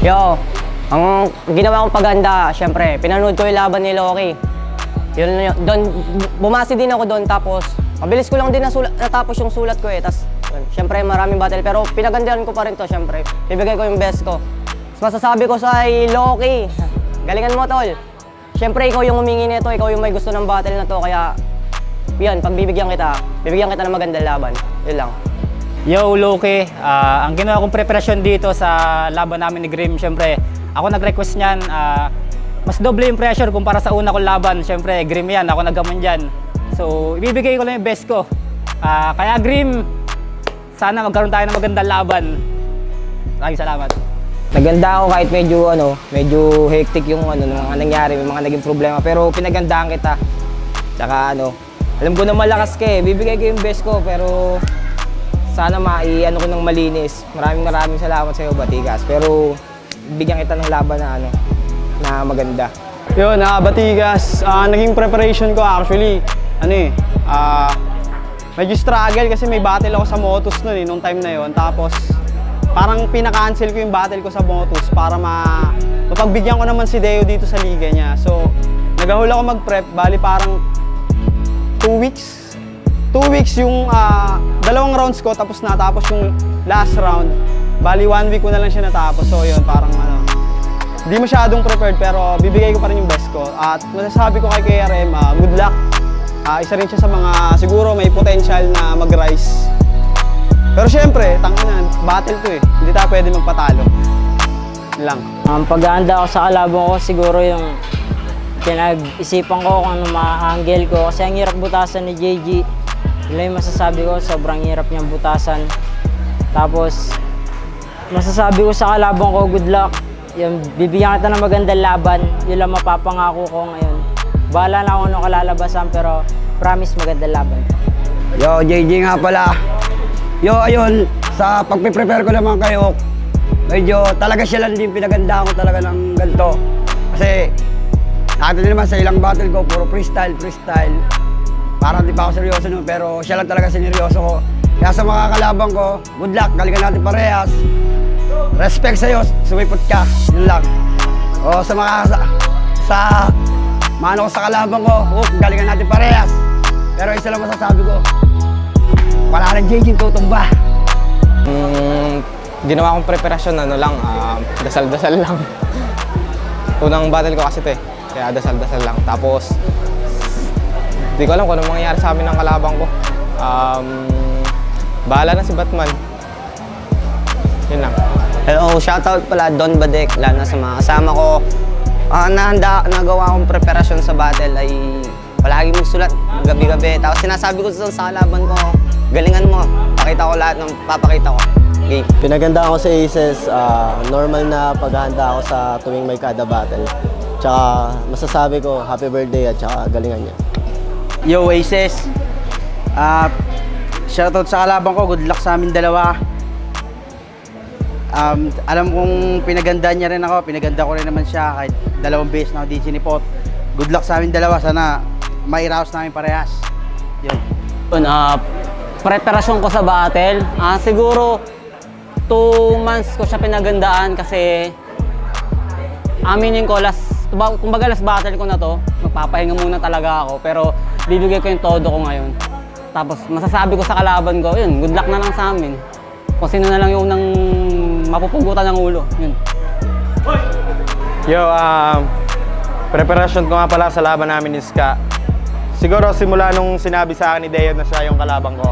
Yo, ang ginawa kong paganda, syempre, pinanood ko yung laban ni Loki. Yun, doon, bumasi din ako doon, tapos mabilis ko lang din natapos yung sulat ko eh. Tapos, syempre, maraming battle, pero pinagandahan ko pa rin to, syempre. Bibigay ko yung best ko. Mas masasabi ko sa Loki, galingan mo, tol. Syempre, ikaw yung humingi nito, ikaw yung may gusto ng battle na to, kaya yan, pag bibigyan kita ng magandang laban. Yun lang. Yo, Loki, ang ginawa kong preparasyon dito sa laban namin ni Grim, syempre, ako nag-request niyan, mas doble yung pressure kumpara sa una kong laban. Syempre, Grim yan, ako naggamon dyan. So, ibibigay ko lang yung best ko. Kaya Grim, sana magkaroon tayo ng magandang laban. Maraming salamat. Naganda ako kahit medyo hectic yung mga nangyari, may mga naging problema, pero pinagandahan kita. Tsaka alam ko na malakas ka eh, bibigay ko yung best ko, pero sana ko ng malinis. Maraming salamat sa iyo, Batigas. Pero bigyan kita ng laban na maganda. Yun, Batigas, naging preparation ko actually, medyo struggle kasi may battle ako sa Motus noon nung time na yon. Tapos parang pinaka-cancel ko yung battle ko sa Motus para mapagbigyan ko naman si Deo dito sa liga niya. So, nagahul ako mag-prep, bali parang 2 weeks. 2 weeks yung 2 rounds ko, tapos natapos yung last round. Bali 1 week ko na lang siya natapos. So yun, parang di masyadong prepared, pero bibigay ko pa rin yung best ko. At masasabi ko kay KRM, good luck. Isa rin siya sa mga siguro may potential na mag-rise. Pero syempre, tanginan, battle to eh. Hindi tayo pwede magpatalo. Yun lang. Pag-aanda ako sa kalaban ko, siguro yung pinag-isipan ko kung ano ma-angle ko. Kasi ang hirap butasan ni JG. Yun yung masasabi ko, sobrang hirap niyang butasan. Tapos, masasabi ko sa kalaban ko, good luck. Yung, bibigyan kita ng magandang laban. Yun lang mapapangako ko ngayon. Bahala na ako nung kalalabasan, pero promise magandang laban. Yo, JJ nga pala. Yo, ayun, sa pagpiprepare ko naman kayo, medyo talaga siya lang din pinaganda ko talaga ng ganito. Kasi, nakita din naman sa ilang battle ko, puro freestyle. Parang di pa ako seryoso nun, pero siya lang talaga sineryoso ko. Kaya sa mga kalabang ko, good luck, galingan natin parehas. Respect sa'yo, sumipot ka, yun lang. O sa mga, ko sa kalabang ko, galingan natin parehas. Pero isa lang masasabi ko, wala rin JJ tutumba. Ginawa kong preparasyon, dasal-dasal lang. Unang battle ko kasi ito eh, kaya dasal-dasal lang. Tapos, hindi ko alam kung anong mangyayari sa amin ng kalabang ko. Bahala na si Batman. Yun lang. Hello, shoutout pala Don Badek, lalo na sa mga kasama ko. Nagawa akong preparasyon sa battle ay palagi magsulat gabi-gabi. Tapos sinasabi ko sa kalaban ko, galingan mo, pakita ko lahat ng papakita ko. Okay. Pinaganda ako sa Aces, normal na paghahanda ako sa tuwing may kada battle. Tsaka masasabi ko, happy birthday at tsaka galingan niya. Yo, Aces! Shoutout sa kalaban ko, good luck sa amin dalawa. Alam kong pinaganda niya rin ako, pinaganda ko rin naman siya kahit 2 beses na ako di sinipot. Good luck sa amin dalawa, sana mairaos namin parehas. Yun. Preparasyon ko sa battle, siguro 2 months ko siya pinagandaan kasi aminin ko, kumbaga last battle ko na to, magpapahinga muna talaga ako, pero bibigay ko yung todo ko ngayon. Tapos masasabi ko sa kalaban ko, yun, good luck na lang sa amin. Kung sino na lang yung unang mapupugutan ng ulo, yun. Yo, preparasyon ko nga pala sa laban namin ni Ska. Siguro simula nung sinabi sa akin ni Deo na siya yung kalabang ko,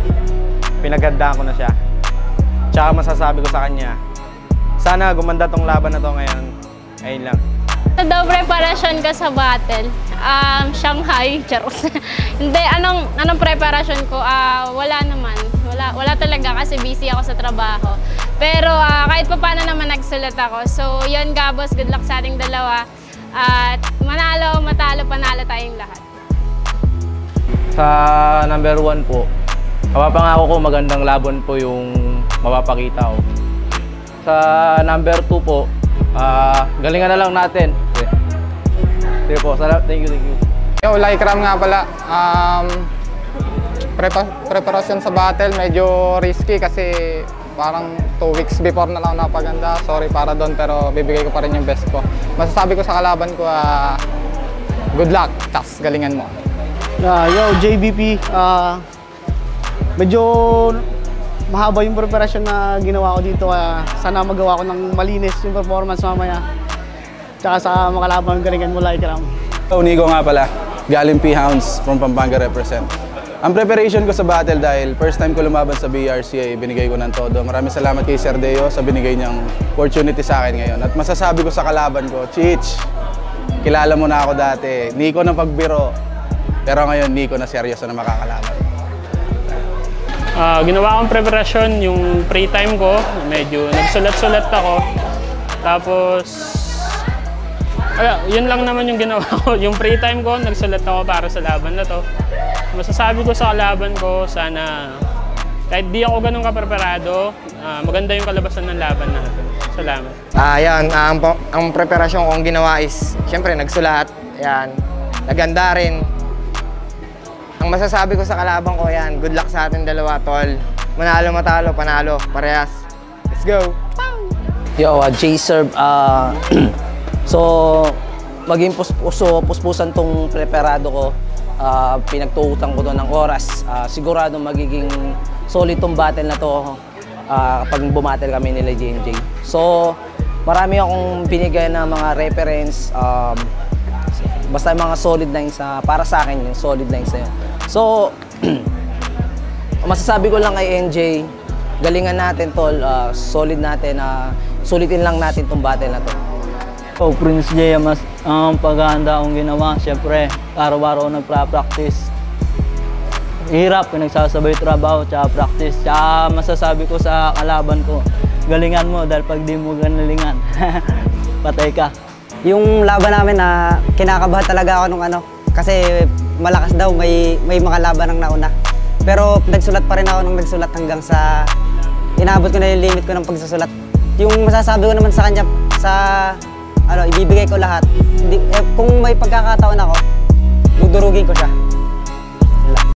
pinagandaan ko na siya. Tsaka masasabi ko sa kanya, sana gumanda tong laban na to ngayon. Ayun lang. Daw preparasyon ka sa battle? Shanghai, charot. Hindi, anong preparasyon ko? Wala naman. Wala talaga kasi busy ako sa trabaho. Pero kahit pa paano naman nagsulat ako. So yun, Gabos, good luck sa ating dalawa. At manalo, matalo, panalo tayong lahat. Sa number 1 po, mapapangako ko magandang laban po yung mapapakita ko. Sa number 2 po, galingan na lang natin. Sige po, thank you. Yo, Laikram nga pala. Preparasyon sa battle medyo risky kasi Parang 2 weeks before na lang ako napaganda. Sorry para doon, pero bibigay ko pa rin yung best ko. Masasabi ko sa kalaban ko, good luck, tas galingan mo. Yo, JBP, medyo mahaba yung preparasyon na ginawa ko dito. Sana magawa ko ng malinis yung performance mamaya. Tsaka sa mga kalaban, galingan mo, Laikram. Nico nga pala, galing P-Hounds from Pampanga represent. Ang preparation ko sa battle dahil first time ko lumaban sa BRCA, binigay ko ng todo. Maraming salamat kay Sir Deo sa binigay niyang opportunity sa akin ngayon. At masasabi ko sa kalaban ko, Chich, kilala mo na ako dati. Nico ng pagbiro. Pero ngayon, Nico na seryoso na makakalaban. Ginawa kong preparasyon, yung free time ko, medyo nagsulat-sulat ako. Tapos, yun lang naman yung ginawa ko. Yung free time ko, nagsulat ako para sa laban na to. Masasabi ko sa kalaban ko, sana kahit di ako ganun kapreparado, maganda yung kalabasan ng laban natin. Salamat. Yan, ang preparasyon kong ginawa is, syempre nagsulat, yan, naganda rin. Ang masasabi ko sa kalaban ko, yan, good luck sa atin dalawa, tol. Manalo, matalo, panalo, parehas. Let's go! Yo, J-Serve, so, maging puspusan tong preparado ko. Pinagtuutan ko doon ng oras. Sigurado magiging solid tong battle na to kapag bumattle kami nila JMJ. So, marami akong binigay na mga reference. Basta mga solid lines para sa akin yung solid lines na yun. So, masasabi ko lang kay NJ, galingan natin tol, solid natin, sulitin lang natin tong battle na to. Oh, Prince J, ang paghahanda akong ginawa, siyempre, araw-araw nagpa-practice. Hirap, pinagsasabay trabaho, tsaka practice. Tsaka masasabi ko sa kalaban ko, galingan mo dahil pag di mo galingan, patay ka. Yung laban namin kinakabahan talaga ako nung kasi malakas daw, may mga laban ang nauna. Pero nagsulat pa rin ako nung nagsulat hanggang sa inabot ko na yung limit ko ng pagsusulat. Yung masasabi ko naman sa kanya, ibibigay ko lahat. Kung may pagkakataon ako, dudurugin ko siya.